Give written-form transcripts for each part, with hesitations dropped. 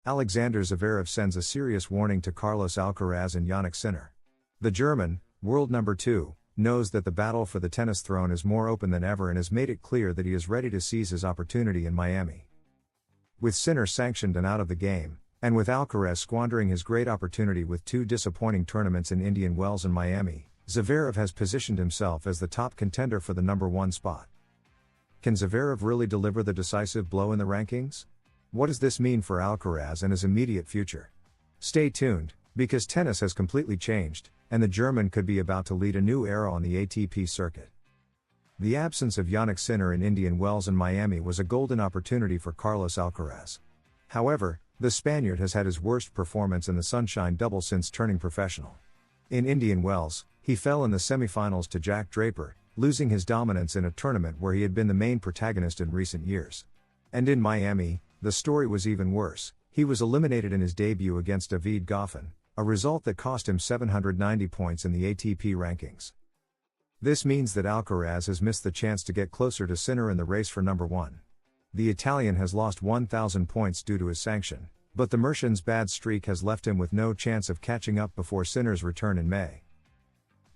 Alexander Zverev sends a serious warning to Carlos Alcaraz and Jannik Sinner. The German, world number 2, knows that the battle for the tennis throne is more open than ever and has made it clear that he is ready to seize his opportunity in Miami. With Sinner sanctioned and out of the game, and with Alcaraz squandering his great opportunity with 2 disappointing tournaments in Indian Wells and Miami, Zverev has positioned himself as the top contender for the number 1 spot. Can Zverev really deliver the decisive blow in the rankings? What does this mean for Alcaraz and his immediate future? Stay tuned, because tennis has completely changed, and the German could be about to lead a new era on the ATP circuit. The absence of Jannik Sinner in Indian Wells and Miami was a golden opportunity for Carlos Alcaraz. However, the Spaniard has had his worst performance in the Sunshine Double since turning professional. In Indian Wells, he fell in the semifinals to Jack Draper, losing his dominance in a tournament where he had been the main protagonist in recent years. And in Miami, the story was even worse. He was eliminated in his debut against David Goffin, a result that cost him 790 points in the ATP rankings. This means that Alcaraz has missed the chance to get closer to Sinner in the race for number 1. The Italian has lost 1,000 points due to his sanction, but the Mercian's bad streak has left him with no chance of catching up before Sinner's return in May.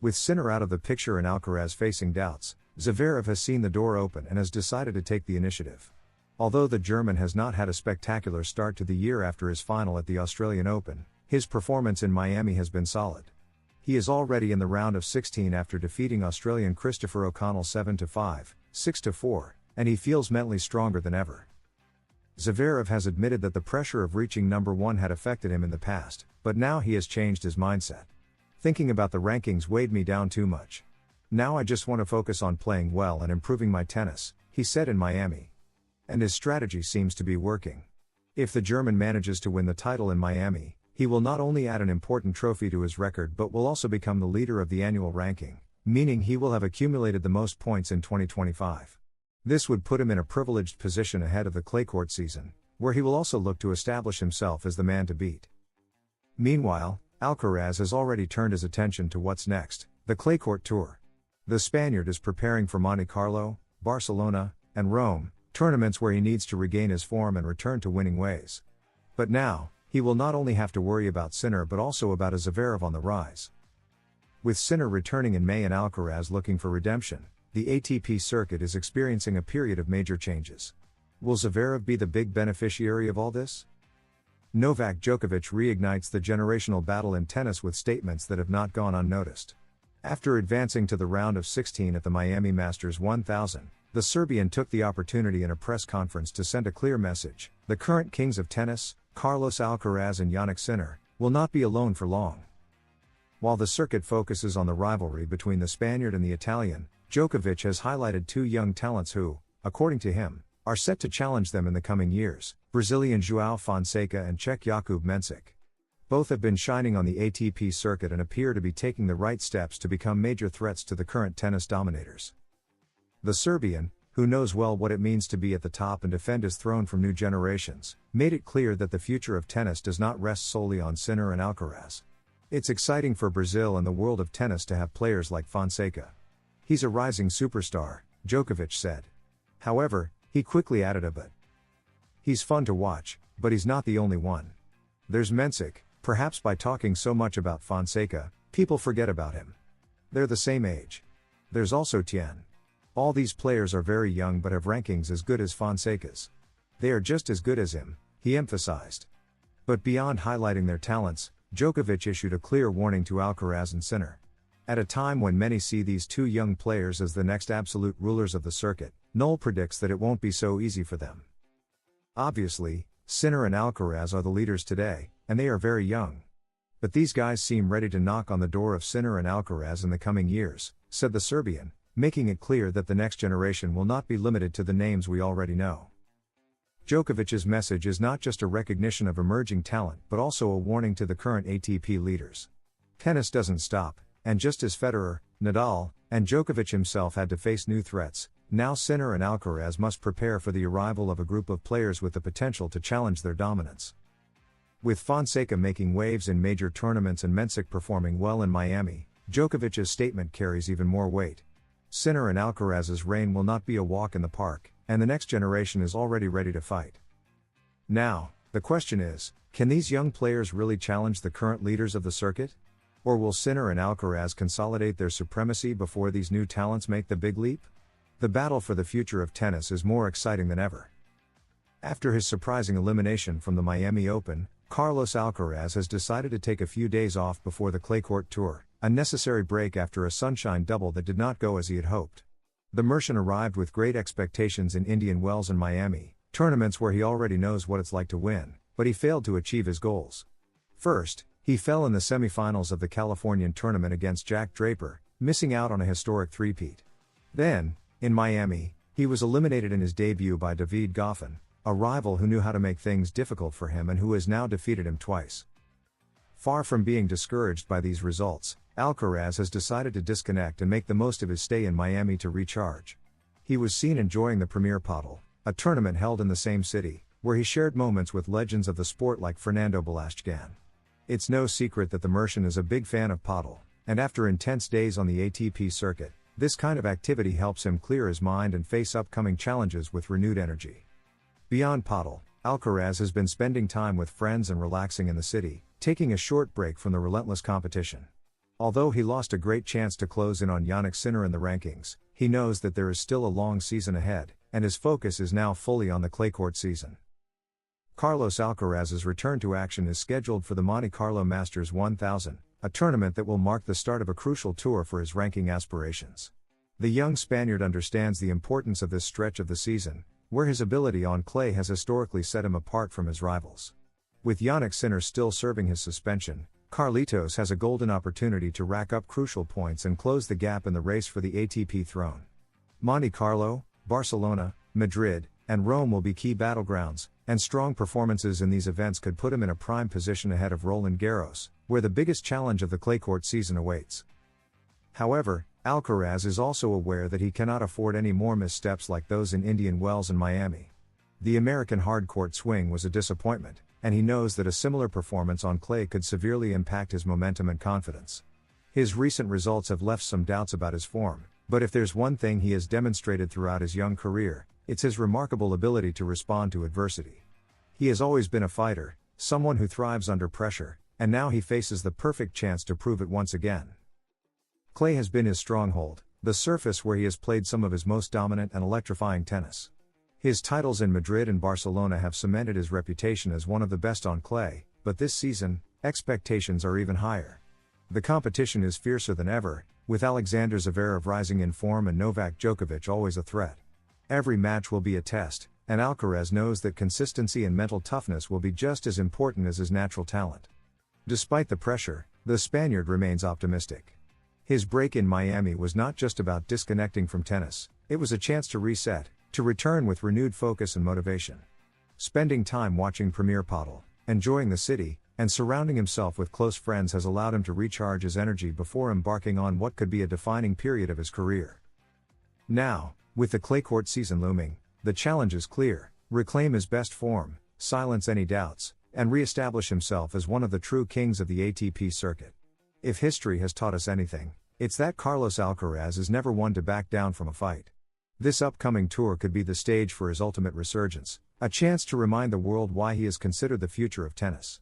With Sinner out of the picture and Alcaraz facing doubts, Zverev has seen the door open and has decided to take the initiative. Although the German has not had a spectacular start to the year after his final at the Australian Open, his performance in Miami has been solid. He is already in the round of 16 after defeating Australian Christopher O'Connell 7-5, 6-4, and he feels mentally stronger than ever. Zverev has admitted that the pressure of reaching number 1 had affected him in the past, but now he has changed his mindset. Thinking about the rankings weighed me down too much. Now I just want to focus on playing well and improving my tennis, he said in Miami. And his strategy seems to be working. If the German manages to win the title in Miami, he will not only add an important trophy to his record but will also become the leader of the annual ranking, meaning he will have accumulated the most points in 2025. This would put him in a privileged position ahead of the claycourt season, where he will also look to establish himself as the man to beat. Meanwhile, Alcaraz has already turned his attention to what's next, the claycourt tour. The Spaniard is preparing for Monte Carlo, Barcelona, and Rome, tournaments where he needs to regain his form and return to winning ways. But now, he will not only have to worry about Sinner but also about a Zverev on the rise. With Sinner returning in May and Alcaraz looking for redemption, the ATP circuit is experiencing a period of major changes. Will Zverev be the big beneficiary of all this? Novak Djokovic reignites the generational battle in tennis with statements that have not gone unnoticed. After advancing to the round of 16 at the Miami Masters 1000, the Serbian took the opportunity in a press conference to send a clear message: the current kings of tennis, Carlos Alcaraz and Jannik Sinner, will not be alone for long. While the circuit focuses on the rivalry between the Spaniard and the Italian, Djokovic has highlighted 2 young talents who, according to him, are set to challenge them in the coming years: Brazilian João Fonseca and Czech Jakub Mensik. Both have been shining on the ATP circuit and appear to be taking the right steps to become major threats to the current tennis dominators. The Serbian, who knows well what it means to be at the top and defend his throne from new generations, made it clear that the future of tennis does not rest solely on Sinner and Alcaraz. It's exciting for Brazil and the world of tennis to have players like Fonseca. He's a rising superstar, Djokovic said. However, he quickly added a but. He's fun to watch, but he's not the only one. There's Mensik. Perhaps by talking so much about Fonseca, people forget about him. They're the same age. There's also Tien. All these players are very young but have rankings as good as Fonseca's. They are just as good as him, he emphasized. But beyond highlighting their talents, Djokovic issued a clear warning to Alcaraz and Sinner. At a time when many see these 2 young players as the next absolute rulers of the circuit, Noel predicts that it won't be so easy for them. Obviously, Sinner and Alcaraz are the leaders today, and they are very young. But these guys seem ready to knock on the door of Sinner and Alcaraz in the coming years, said the Serbian, making it clear that the next generation will not be limited to the names we already know. Djokovic's message is not just a recognition of emerging talent but also a warning to the current ATP leaders. Tennis doesn't stop, and just as Federer, Nadal, and Djokovic himself had to face new threats, now Sinner and Alcaraz must prepare for the arrival of a group of players with the potential to challenge their dominance. With Fonseca making waves in major tournaments and Mensik performing well in Miami, Djokovic's statement carries even more weight. Sinner and Alcaraz's reign will not be a walk in the park, and the next generation is already ready to fight. Now, The question is, can these young players really challenge the current leaders of the circuit? Or will Sinner and Alcaraz consolidate their supremacy before these new talents make the big leap? The battle for the future of tennis is more exciting than ever. After his surprising elimination from the Miami Open, Carlos Alcaraz has decided to take a few days off before the clay court tour, a necessary break after a sunshine double that did not go as he had hoped. The Mercian arrived with great expectations in Indian Wells and Miami, tournaments where he already knows what it's like to win, but he failed to achieve his goals. First, he fell in the semifinals of the Californian tournament against Jack Draper, missing out on a historic three-peat. Then, in Miami, he was eliminated in his debut by David Goffin, a rival who knew how to make things difficult for him and who has now defeated him twice. Far from being discouraged by these results, Alcaraz has decided to disconnect and make the most of his stay in Miami to recharge. He was seen enjoying the Premier Padel, a tournament held in the same city, where he shared moments with legends of the sport like Fernando Blasquez. It's no secret that the Mercian is a big fan of padel, and after intense days on the ATP circuit, this kind of activity helps him clear his mind and face upcoming challenges with renewed energy. Beyond padel, Alcaraz has been spending time with friends and relaxing in the city, taking a short break from the relentless competition. Although he lost a great chance to close in on Jannik Sinner in the rankings, he knows that there is still a long season ahead, and his focus is now fully on the clay court season. Carlos Alcaraz's return to action is scheduled for the Monte Carlo Masters 1000, a tournament that will mark the start of a crucial tour for his ranking aspirations. The young Spaniard understands the importance of this stretch of the season, where his ability on clay has historically set him apart from his rivals. With Jannik Sinner still serving his suspension, Carlitos has a golden opportunity to rack up crucial points and close the gap in the race for the ATP throne. Monte Carlo, Barcelona, Madrid, and Rome will be key battlegrounds, and strong performances in these events could put him in a prime position ahead of Roland Garros, where the biggest challenge of the clay court season awaits. However, Alcaraz is also aware that he cannot afford any more missteps like those in Indian Wells and Miami. The American hard-court swing was a disappointment, and he knows that a similar performance on clay could severely impact his momentum and confidence. His recent results have left some doubts about his form, but if there's one thing he has demonstrated throughout his young career, it's his remarkable ability to respond to adversity. He has always been a fighter, someone who thrives under pressure, and now he faces the perfect chance to prove it once again. Clay has been his stronghold, the surface where he has played some of his most dominant and electrifying tennis. His titles in Madrid and Barcelona have cemented his reputation as one of the best on clay, but this season, expectations are even higher. The competition is fiercer than ever, with Alexander Zverev rising in form and Novak Djokovic always a threat. Every match will be a test, and Alcaraz knows that consistency and mental toughness will be just as important as his natural talent. Despite the pressure, the Spaniard remains optimistic. His break in Miami was not just about disconnecting from tennis, it was a chance to reset, to return with renewed focus and motivation. Spending time watching Premier Padel, enjoying the city, and surrounding himself with close friends has allowed him to recharge his energy before embarking on what could be a defining period of his career. Now, with the clay court season looming, the challenge is clear: reclaim his best form, silence any doubts, and re-establish himself as one of the true kings of the ATP circuit. If history has taught us anything, it's that Carlos Alcaraz is never one to back down from a fight. This upcoming tour could be the stage for his ultimate resurgence, a chance to remind the world why he is considered the future of tennis.